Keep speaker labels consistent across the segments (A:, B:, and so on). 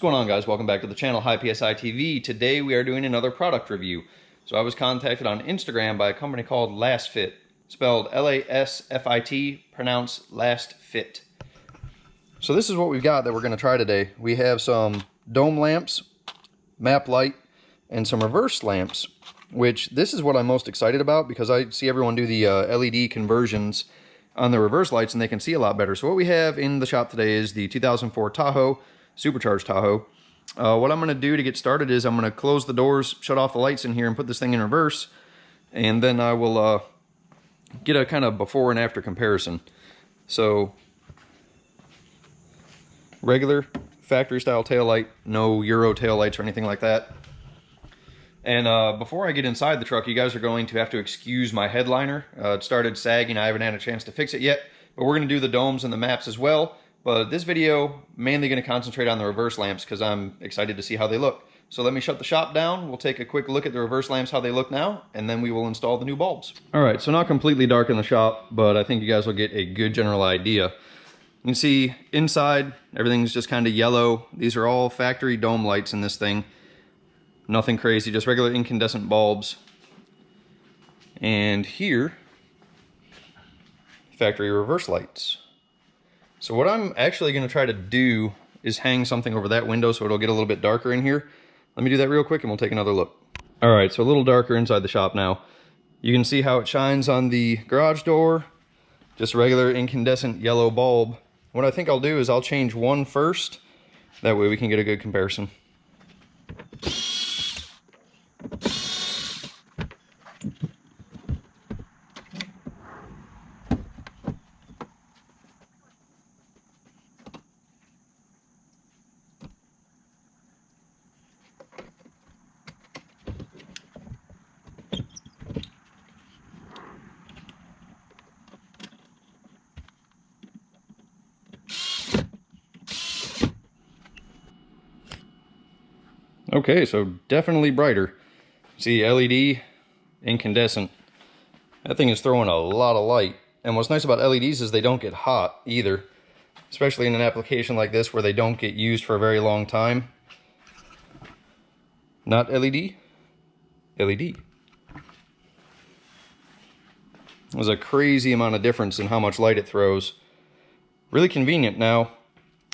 A: going on, guys? Welcome back to the channel, High PSI TV. Today we are doing another product review. So I was contacted on Instagram by a company called LASFIT, spelled L-A-S-F-I-T, pronounced LASFIT. So this is what we've got that we're going to try today. We have some dome lamps, map light, and some reverse lamps, which this is what I'm most excited about because I see everyone do the LED conversions on the reverse lights and they can see a lot better. So what we have in the shop today is the 2004 Tahoe, supercharged Tahoe. What I'm going to do to get started is I'm going to close the doors, shut off the lights in here, and put this thing in reverse, and then I will get a kind of before and after comparison. So regular factory style taillight, no Euro taillights or anything like that. And before I get inside the truck, you guys are going to have to excuse my headliner. It started sagging. I haven't had a chance to fix it yet, but we're going to do the domes and the maps as well. But this video, mainly going to concentrate on the reverse lamps because I'm excited to see how they look. So let me shut the shop down. We'll take a quick look at the reverse lamps, how they look now, and then we will install the new bulbs. All right, so not completely dark in the shop, but I think you guys will get a good general idea. You can see inside, everything's just kind of yellow. These are all factory dome lights in this thing. Nothing crazy, just regular incandescent bulbs. And here, factory reverse lights. So what I'm actually going to try to do is hang something over that window so it'll get a little bit darker in here. Let me do that real quick and we'll take another look. All right, so a little darker inside the shop now. You can see how it shines on the garage door. Just a regular incandescent yellow bulb. What I think I'll do is I'll change one first. That way we can get a good comparison. Okay, so definitely brighter. See, LED, incandescent. That thing is throwing a lot of light. And what's nice about LEDs is they don't get hot either, especially in an application like this where they don't get used for a very long time. Not LED, LED. There's a crazy amount of difference in how much light it throws. Really convenient. Now,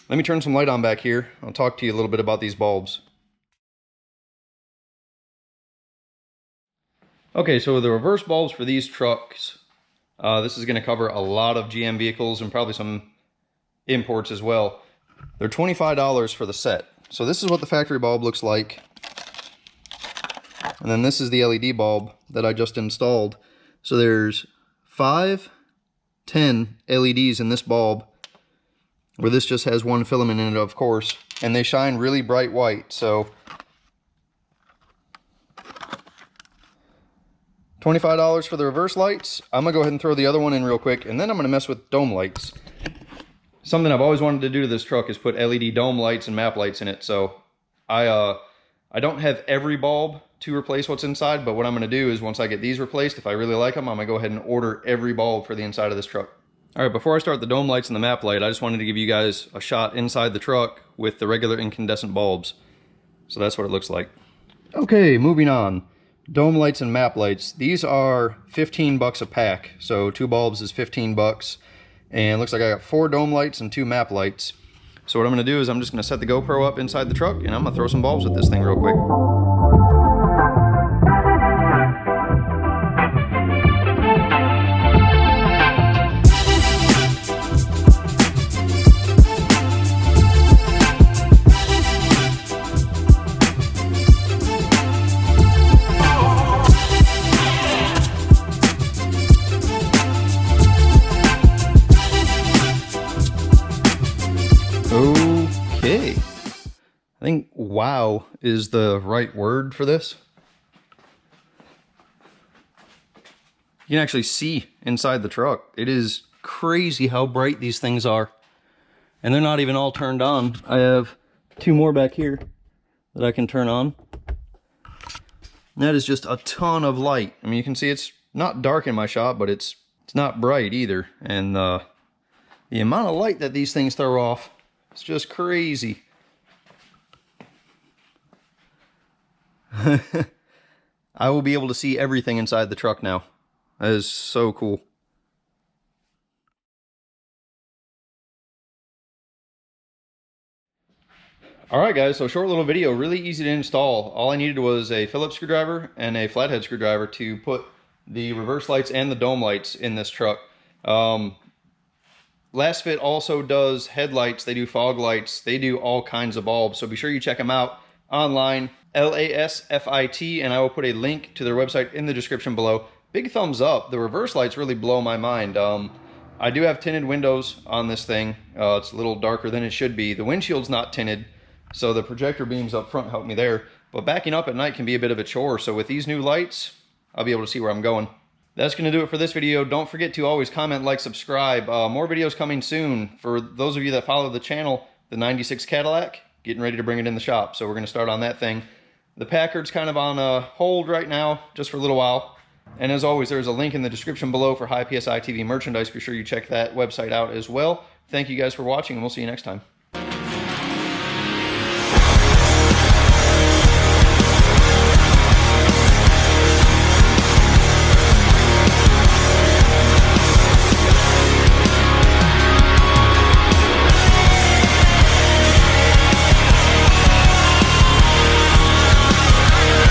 A: let me turn some light on back here. I'll talk to you a little bit about these bulbs. Okay, so the reverse bulbs for these trucks, this is going to cover a lot of GM vehicles and probably some imports as well. They're $25 for the set. So this is what the factory bulb looks like. And then this is the LED bulb that I just installed. So there's 5, 10 LEDs in this bulb, where this just has one filament in it, of course. And they shine really bright white, so $25 for the reverse lights. I'm going to go ahead and throw the other one in real quick, and then I'm going to mess with dome lights. Something I've always wanted to do to this truck is put LED dome lights and map lights in it. So I don't have every bulb to replace what's inside, but what I'm going to do is once I get these replaced, if I really like them, I'm going to go ahead and order every bulb for the inside of this truck. All right, before I start the dome lights and the map light, I just wanted to give you guys a shot inside the truck with the regular incandescent bulbs. So that's what it looks like. Okay, moving on. Dome lights and map lights. These are 15 bucks a pack. So 2 bulbs is 15 bucks. And it looks like I got 4 dome lights and 2 map lights. So what I'm going to do is I'm just going to set the GoPro up inside the truck and I'm going to throw some bulbs at this thing real quick. Okay, I think wow is the right word for this. You can actually see inside the truck. It is crazy how bright these things are. And they're not even all turned on. I have 2 more back here that I can turn on. And that is just a ton of light. I mean, you can see it's not dark in my shop, but it's not bright either. And the amount of light that these things throw off, it's just crazy. I will be able to see everything inside the truck now. That is so cool. Alright guys, so short little video, really easy to install. All I needed was a Phillips screwdriver and a flathead screwdriver to put the reverse lights and the dome lights in this truck. LASFIT also does headlights, they do fog lights, they do all kinds of bulbs, so be sure you check them out online, LASFIT, and I will put a link to their website in the description below. Big thumbs up, the reverse lights really blow my mind. I do have tinted windows on this thing. It's a little darker than it should be. The windshield's not tinted, so the projector beams up front help me there. But backing up at night can be a bit of a chore, so with these new lights, I'll be able to see where I'm going. That's going to do it for this video. Don't forget to always comment, like, subscribe. More videos coming soon. For those of you that follow the channel, the 96 Cadillac, getting ready to bring it in the shop, so we're going to start on that thing. The Packard's kind of on hold right now, just for a little while. And as always, there's a link in the description below for high PSI TV merchandise. Be sure you check that website out as well. Thank you guys for watching, and we'll see you next time.